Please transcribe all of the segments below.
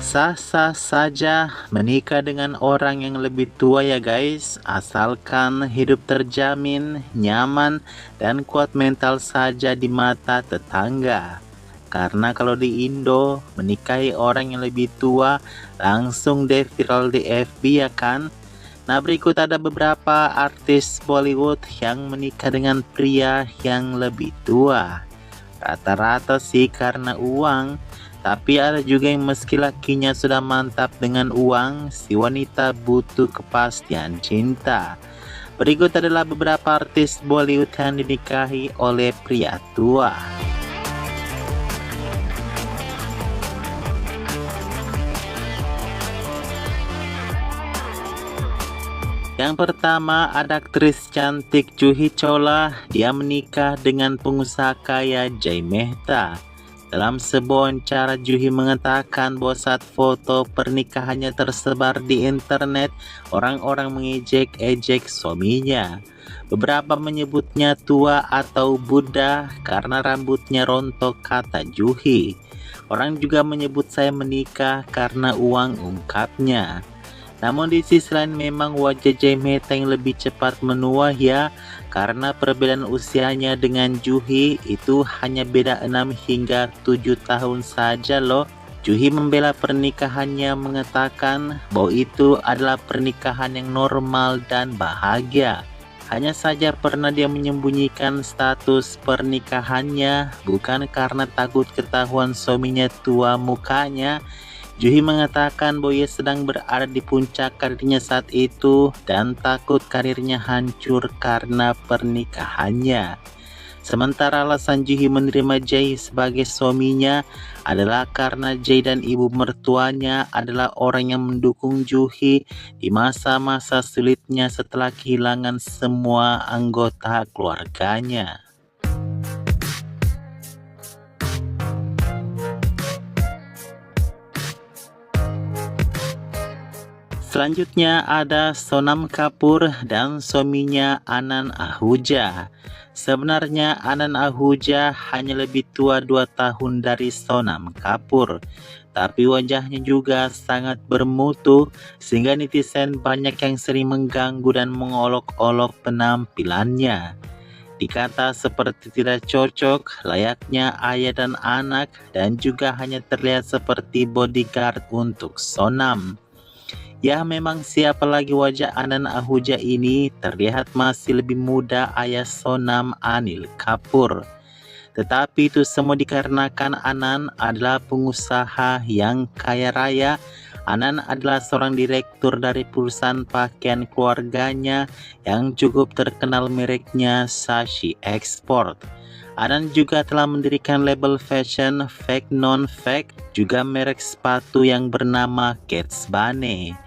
Sah-sah saja menikah dengan orang yang lebih tua ya guys, asalkan hidup terjamin, nyaman, dan kuat mental saja di mata tetangga. Karena kalau di Indo, menikahi orang yang lebih tua langsung deh viral di FB ya kan? Nah, berikut ada beberapa artis Bollywood yang menikah dengan pria yang lebih tua. Rata-rata sih karena uang, tapi ada juga yang meski lakinya sudah mantap dengan uang, si wanita butuh kepastian cinta. Berikut adalah beberapa artis Bollywood yang dinikahi oleh pria tua. Yang pertama ada aktris cantik Juhi Chawla. Dia menikah dengan pengusaha kaya Jay Mehta. Dalam sebuah wawancara, Juhi mengatakan bahwa saat foto pernikahannya tersebar di internet, orang-orang mengejek-ejek suaminya. Beberapa menyebutnya tua atau Buddha karena rambutnya rontok, kata Juhi. Orang juga menyebut saya menikah karena uang, ungkapnya. Namun di sisi lain memang wajah Jay Mehta yang lebih cepat menua ya, karena perbedaan usianya dengan Juhi itu hanya beda 6 hingga 7 tahun saja loh. Juhi membela pernikahannya, mengatakan bahwa itu adalah pernikahan yang normal dan bahagia. Hanya saja pernah dia menyembunyikan status pernikahannya bukan karena takut ketahuan suaminya tua mukanya. Juhi mengatakan bahwa ia sedang berada di puncak karirnya saat itu dan takut karirnya hancur karena pernikahannya. Sementara alasan Juhi menerima Jay sebagai suaminya adalah karena Jay dan ibu mertuanya adalah orang yang mendukung Juhi di masa-masa sulitnya setelah kehilangan semua anggota keluarganya. Selanjutnya ada Sonam Kapoor dan suaminya Anand Ahuja. Sebenarnya Anand Ahuja hanya lebih tua 2 tahun dari Sonam Kapoor, tapi wajahnya juga sangat bermutu sehingga netizen banyak yang sering mengganggu dan mengolok-olok penampilannya. Dikata seperti tidak cocok, layaknya ayah dan anak, dan juga hanya terlihat seperti bodyguard untuk Sonam. Ya memang siapa lagi wajah Anand Ahuja ini terlihat masih lebih muda ayah Sonam, Anil Kapoor. Tetapi itu semua dikarenakan Anand adalah pengusaha yang kaya raya. Anand adalah seorang direktur dari perusahaan pakaian keluarganya yang cukup terkenal, mereknya Sashi Export. Anand juga telah mendirikan label fashion Fake Non Fake, juga merek sepatu yang bernama Keds Bane.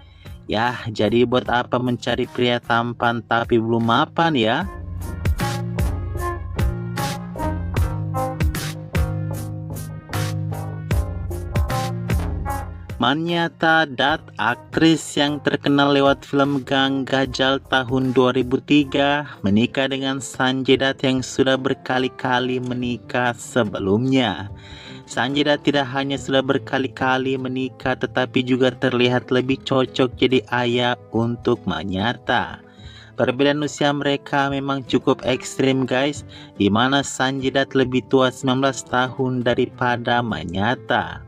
Ya, jadi buat apa mencari pria tampan tapi belum mapan ya? Manyata Dat, aktris yang terkenal lewat film Gang Gajal tahun 2003, menikah dengan Sanjay Dutt yang sudah berkali-kali menikah sebelumnya. Sanjay Dutt tidak hanya sudah berkali-kali menikah tetapi juga terlihat lebih cocok jadi ayah untuk Manyata. Perbedaan usia mereka memang cukup ekstrim guys, di mana Sanjay Dutt lebih tua 19 tahun daripada Manyata.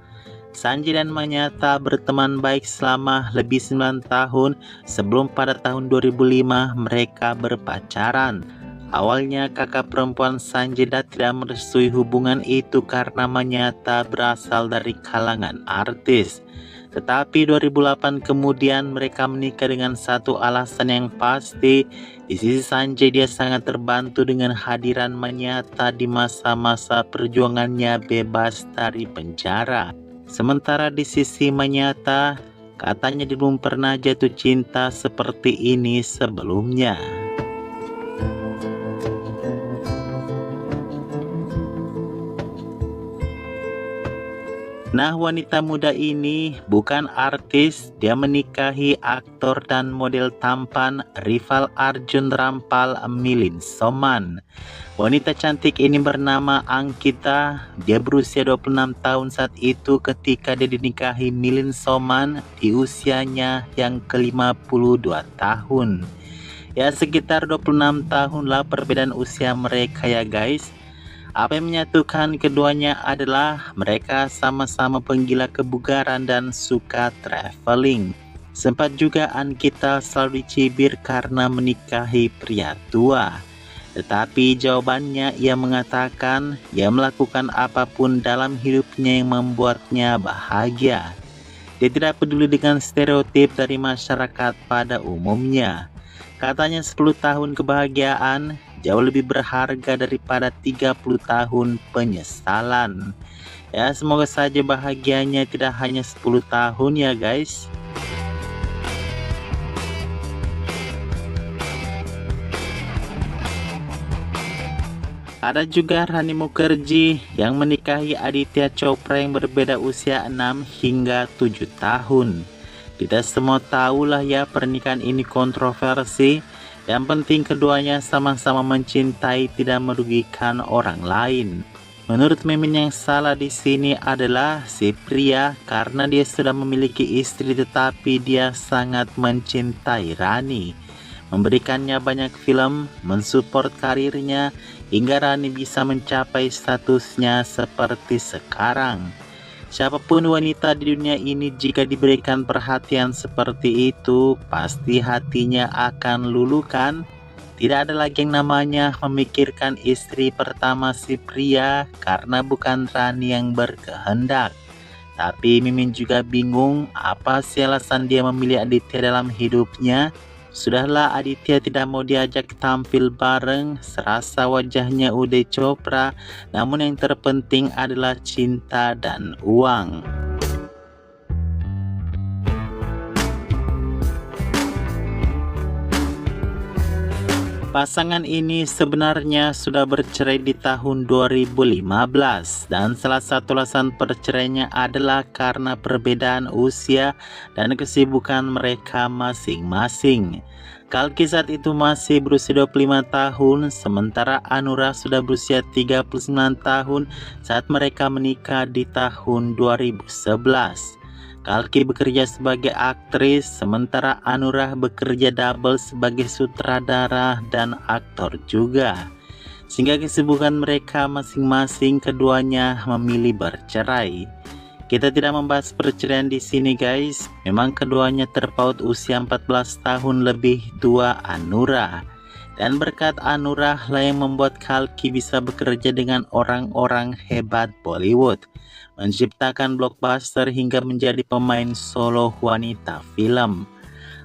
Sanjay dan Manyata berteman baik selama lebih 9 tahun sebelum pada tahun 2005 mereka berpacaran. Awalnya kakak perempuan Sanjay Dutt tidak merestui hubungan itu karena Manyata berasal dari kalangan artis. Tetapi 2008 kemudian mereka menikah dengan satu alasan yang pasti. Di sisi Sanjay, dia sangat terbantu dengan hadiran Manyata di masa-masa perjuangannya bebas dari penjara. Sementara di sisi Manyata, katanya dia belum pernah jatuh cinta seperti ini sebelumnya. Nah, wanita muda ini bukan artis, dia menikahi aktor dan model tampan rival Arjun Rampal Milin Soman. Wanita cantik ini bernama Angkita, dia berusia 26 tahun saat itu ketika dia dinikahi Milin Soman di usianya yang ke-52 tahun. Ya, sekitar 26 tahun lah perbedaan usia mereka ya guys. Apa yang menyatukan keduanya adalah mereka sama-sama penggila kebugaran dan suka traveling. Sempat juga Ankita selalu dicibir karena menikahi pria tua. Tetapi jawabannya ia mengatakan ia melakukan apapun dalam hidupnya yang membuatnya bahagia. Dia tidak peduli dengan stereotip dari masyarakat pada umumnya. Katanya 10 tahun kebahagiaan jauh lebih berharga daripada 30 tahun penyesalan. Ya, semoga saja bahagianya tidak hanya 10 tahun ya guys. Ada juga Rani Mukherjee yang menikahi Aditya Chopra yang berbeda usia 6 hingga 7 tahun. Kita semua tahulah ya pernikahan ini kontroversi. Yang penting keduanya sama-sama mencintai, tidak merugikan orang lain. Menurut Mimin yang salah di sini adalah si pria karena dia sudah memiliki istri tetapi dia sangat mencintai Rani. Memberikannya banyak film, mensupport karirnya hingga Rani bisa mencapai statusnya seperti sekarang. Siapapun wanita di dunia ini jika diberikan perhatian seperti itu, pasti hatinya akan lulukan. Tidak ada lagi yang namanya memikirkan istri pertama si pria karena bukan Rani yang berkehendak. Tapi Mimin juga bingung apa sih alasan dia memilih Aditya dalam hidupnya. Sudahlah Aditya tidak mau diajak tampil bareng, serasa wajahnya udah Chopra, namun yang terpenting adalah cinta dan uang. Pasangan ini sebenarnya sudah bercerai di tahun 2015 dan salah satu alasan perceraiannya adalah karena perbedaan usia dan kesibukan mereka masing-masing. Kalki saat itu masih berusia 25 tahun, sementara Anura sudah berusia 39 tahun saat mereka menikah di tahun 2011. Kalki bekerja sebagai aktris, sementara Anura bekerja double sebagai sutradara dan aktor juga. Sehingga kesibukan mereka masing-masing keduanya memilih bercerai. Kita tidak membahas perceraian di sini guys, memang keduanya terpaut usia 14 tahun lebih tua Anura. Dan berkat Anura lah yang membuat Kalki bisa bekerja dengan orang-orang hebat Bollywood, menciptakan blockbuster hingga menjadi pemain solo wanita film.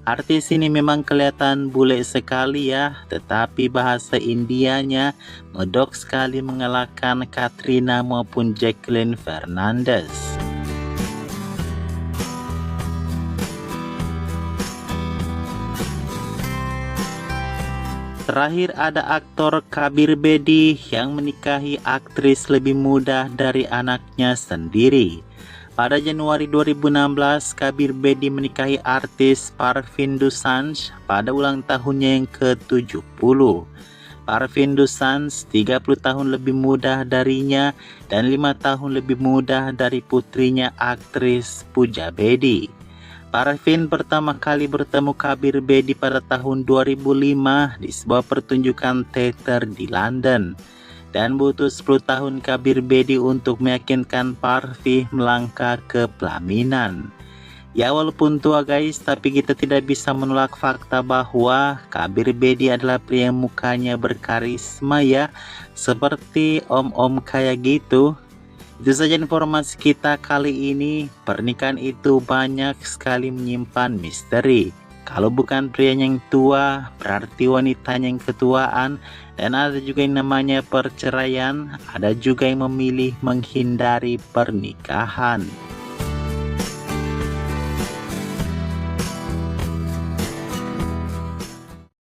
Artis ini memang kelihatan bule sekali ya, tetapi bahasa Indianya medok sekali mengalahkan Katrina maupun Jacqueline Fernandez. Terakhir ada aktor Kabir Bedi yang menikahi aktris lebih muda dari anaknya sendiri. Pada Januari 2016, Kabir Bedi menikahi artis Parveen Dosanjh pada ulang tahunnya yang ke-70. Parveen Dosanjh 30 tahun lebih muda darinya dan 5 tahun lebih muda dari putrinya aktris Pooja Bedi. Parveen pertama kali bertemu Kabir Bedi pada tahun 2005 di sebuah pertunjukan teater di London. Dan butuh 10 tahun Kabir Bedi untuk meyakinkan Parveen melangkah ke pelaminan. Ya walaupun tua guys, tapi kita tidak bisa menolak fakta bahwa Kabir Bedi adalah pria yang mukanya berkarisma ya, seperti om-om kayak gitu. Itu saja informasi kita kali ini. Pernikahan itu banyak sekali menyimpan misteri. Kalau bukan prianya yang tua, berarti wanitanya yang ketuaan. Dan ada juga yang namanya perceraian. Ada juga yang memilih menghindari pernikahan.